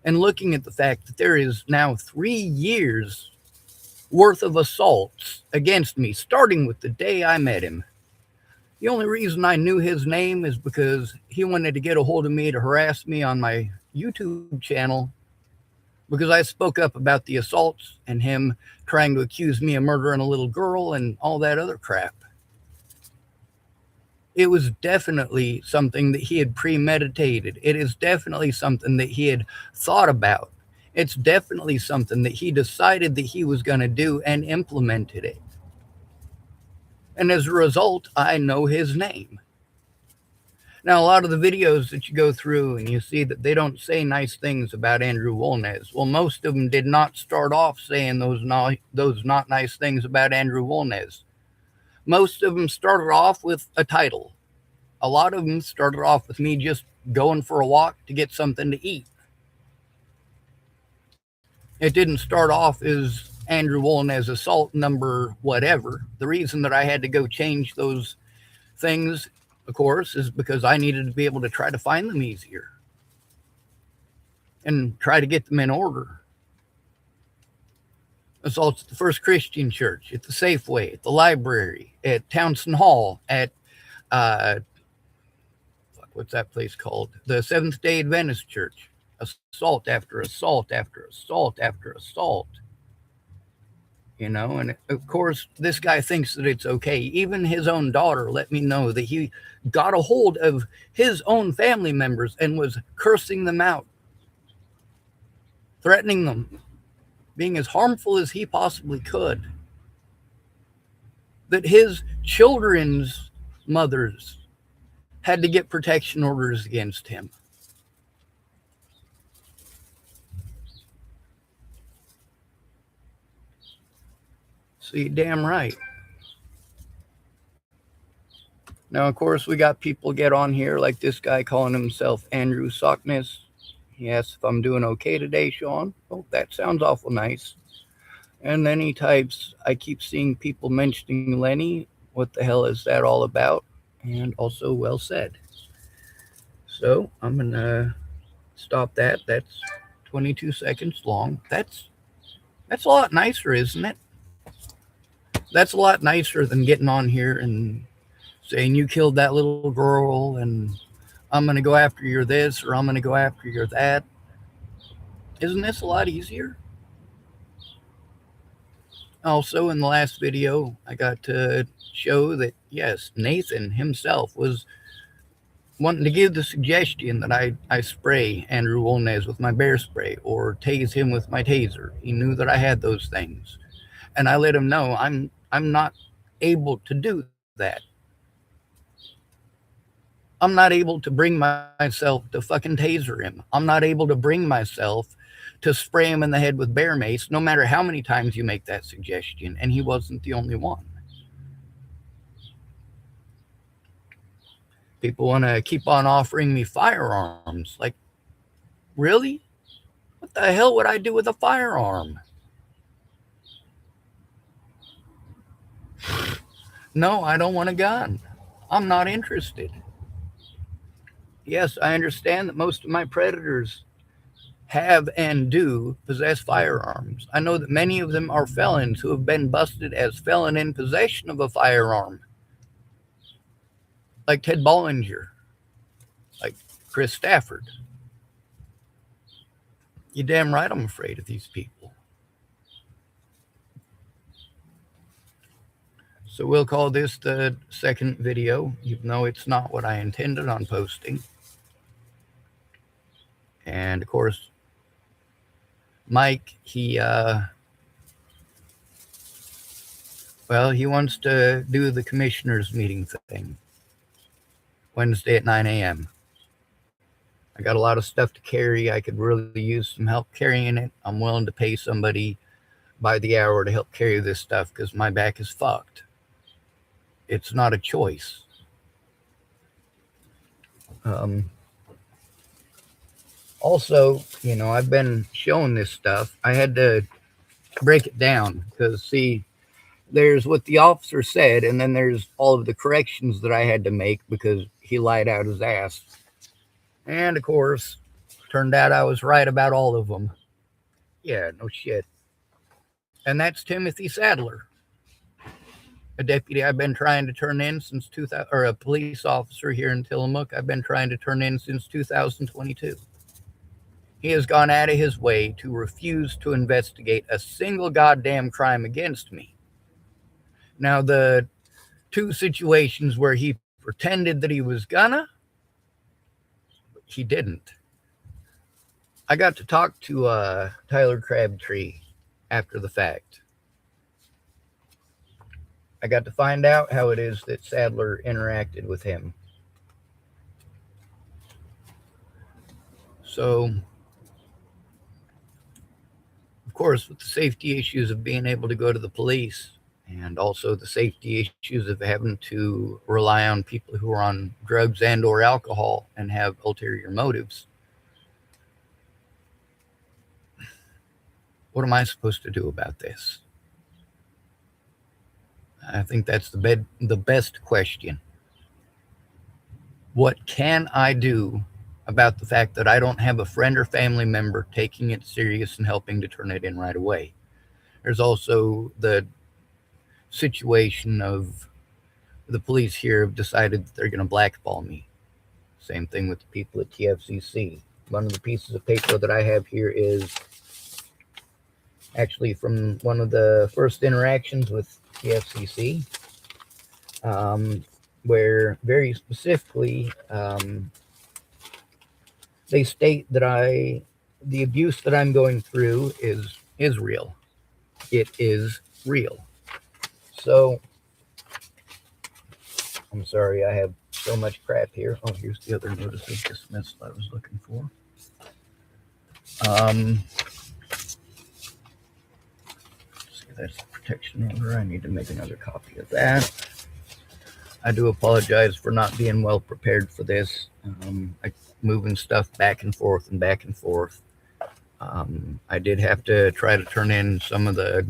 and looking at the fact that there is now 3 years worth of assaults against me, starting with the day I met him. The only reason I knew his name is because he wanted to get a hold of me to harass me on my YouTube channel because I spoke up about the assaults and him trying to accuse me of murdering a little girl and all that other crap. It was definitely something that he had premeditated. It is definitely something that he had thought about. It's definitely something that he decided that he was going to do and implemented it. And as a result, I know his name. Now, a lot of the videos that you go through and you see that they don't say nice things about Andrew Wolnez. Well, most of them did not start off saying those not nice things about Andrew Wolnez. Most of them started off with a title. A lot of them started off with me just going for a walk to get something to eat. It didn't start off as Andrew Wolnez assault number whatever. The reason that I had to go change those things, of course, is because I needed to be able to try to find them easier and try to get them in order. Assaults at the First Christian Church, at the Safeway, at the library, at Townsend Hall, at what's that place called? The Seventh-day Adventist Church. Assault after assault after assault after assault. You know, and of course, this guy thinks that it's okay. Even his own daughter let me know that he got a hold of his own family members and was cursing them out, threatening them, being as harmful as he possibly could. That his children's mothers had to get protection orders against him. So you're damn right. Now, of course, we got people get on here like this guy calling himself Andrew Sockness. He asks if I'm doing okay today, Sean. Oh, that sounds awful nice. And then he types, I keep seeing people mentioning Lenny. What the hell is that all about? And also, well said. So I'm going to stop that. That's 22 seconds long. That's a lot nicer, isn't it? That's a lot nicer than getting on here and saying you killed that little girl and I'm going to go after your this or I'm going to go after your that. Isn't this a lot easier? Also, in the last video, I got to show that, yes, Nathan himself was wanting to give the suggestion that I spray Andrew Wolnez with my bear spray or tase him with my taser. He knew that I had those things. And I let him know I'm not able to do that. I'm not able to bring myself to fucking taser him. I'm not able to bring myself to spray him in the head with bear mace, no matter how many times you make that suggestion. And he wasn't the only one. People want to keep on offering me firearms. Like, really? What the hell would I do with a firearm? No, I don't want a gun. I'm not interested. Yes, I understand that most of my predators have and do possess firearms. I know that many of them are felons who have been busted as felon in possession of a firearm. Like Ted Bollinger, like Chris Stafford. You're damn right I'm afraid of these people. So we'll call this the second video, even though it's not what I intended on posting. And of course, Mike, he wants to do the commissioners meeting thing Wednesday at 9 a.m. I got a lot of stuff to carry. I could really use some help carrying it. I'm willing to pay somebody by the hour to help carry this stuff because my back is fucked. It's not a choice. Also, you know, I've been showing this stuff. I had to break it down because, see, there's what the officer said, and then there's all of the corrections that I had to make because he lied out his ass. And, of course, turned out I was right about all of them. Yeah, no shit. And that's Timothy Sadler, a deputy I've been trying to turn in since 2000, or a police officer here in Tillamook I've been trying to turn in since 2022. He has gone out of his way to refuse to investigate a single goddamn crime against me. Now, the two situations where he pretended that he was gonna, he didn't. I got to talk to Tyler Crabtree after the fact. I got to find out how it is that Sadler interacted with him. So, of course, with the safety issues of being able to go to the police and also the safety issues of having to rely on people who are on drugs and or alcohol and have ulterior motives, what am I supposed to do about this? I think that's the best question. What can I do about the fact that I don't have a friend or family member taking it serious and helping to turn it in right away? There's also the situation of the police here have decided that they're going to blackball me. Same thing with the people at TFCC. One of the pieces of paper that I have here is actually from one of the first interactions with TFCC, where very specifically they state that the abuse that I'm going through is real. It is real. So, I'm sorry, I have so much crap here. Oh, here's the other notice of dismissal I was looking for. See, that's the protection order. I need to make another copy of that. I do apologize for not being well prepared for this. I moving stuff back and forth and back and forth. I did have to try to turn in some of the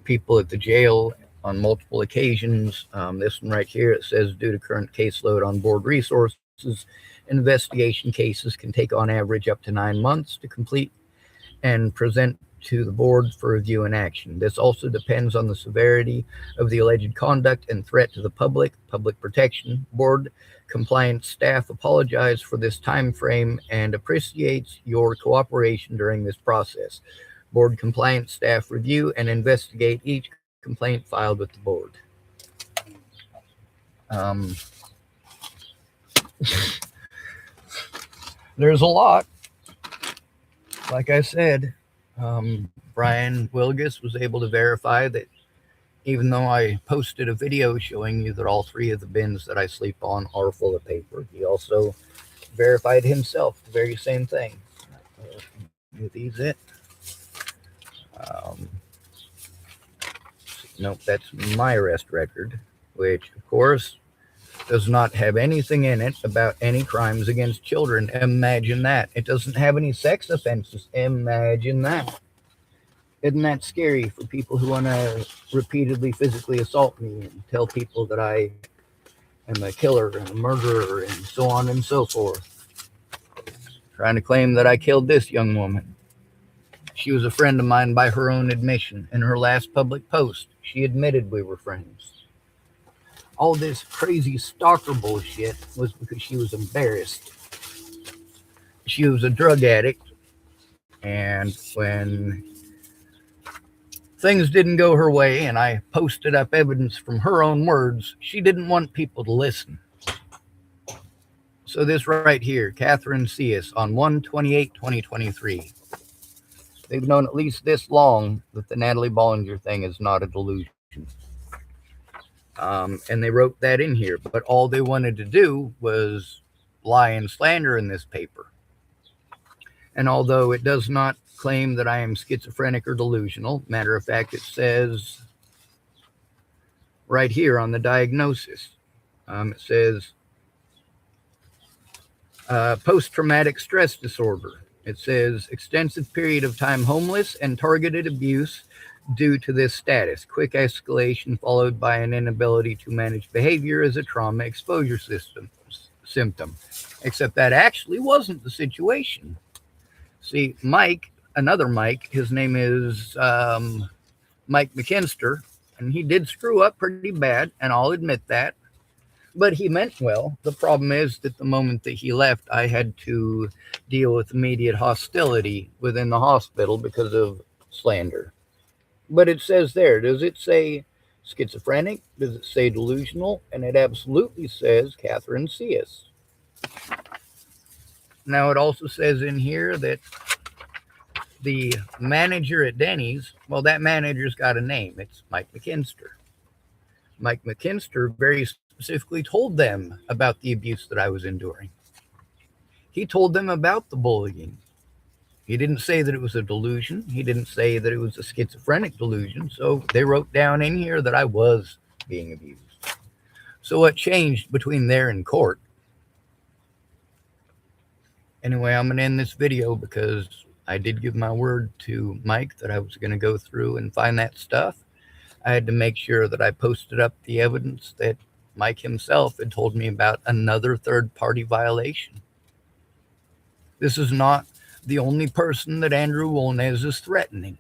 people at the jail on multiple occasions. This one right here, it says, due to current caseload on board resources, investigation cases can take on average up to 9 months to complete and present to the board for review and action. This also depends on the severity of the alleged conduct and threat to the public protection. Board compliance staff apologize for this time frame and appreciates your cooperation during this process. Board compliance staff review and investigate each complaint filed with the board. There's a lot. Like I said, Brian Wilgus was able to verify that even though I posted a video showing you that all 3 of the bins that I sleep on are full of paper, he also verified himself the very same thing. Are these it? Nope, that's my arrest record, which of course does not have anything in it about any crimes against children. Imagine that. It doesn't have any sex offenses. Imagine that. Isn't that scary for people who want to repeatedly physically assault me and tell people that I am a killer and a murderer and so on and so forth? Trying to claim that I killed this young woman. She was a friend of mine by her own admission. In her last public post, she admitted we were friends. All this crazy stalker bullshit was because she was embarrassed. She was a drug addict, and when things didn't go her way and I posted up evidence from her own words, she didn't want people to listen. So this right here, Catherine Cius on 1/28/2023. They've known at least this long that the Natalie Bollinger thing is not a delusion. And they wrote that in here, but all they wanted to do was lie and slander in this paper. And although it does not claim that I am schizophrenic or delusional, matter of fact, it says right here on the diagnosis, it says post-traumatic stress disorder. It says extensive period of time homeless and targeted abuse due to this status. Quick escalation followed by an inability to manage behavior as a trauma exposure symptom. Except that actually wasn't the situation. See, Mike, another Mike, his name is Mike McKinster, and he did screw up pretty bad, and I'll admit that. But he meant well. The problem is that the moment that he left, I had to deal with immediate hostility within the hospital because of slander. But it says there, does it say schizophrenic? Does it say delusional? And it absolutely says Catherine Cius. Now it also says in here that the manager at Denny's, well, that manager's got a name. It's Mike McKinster. Mike McKinster very specifically told them about the abuse that I was enduring. He told them about the bullying. He didn't say that it was a delusion. He didn't say that it was a schizophrenic delusion. So they wrote down in here that I was being abused. So what changed between there and court? Anyway, I'm going to end this video because I did give my word to Mike that I was going to go through and find that stuff. I had to make sure that I posted up the evidence that Mike himself had told me about another third-party violation. This is not the only person that Andrew Wolnez is threatening.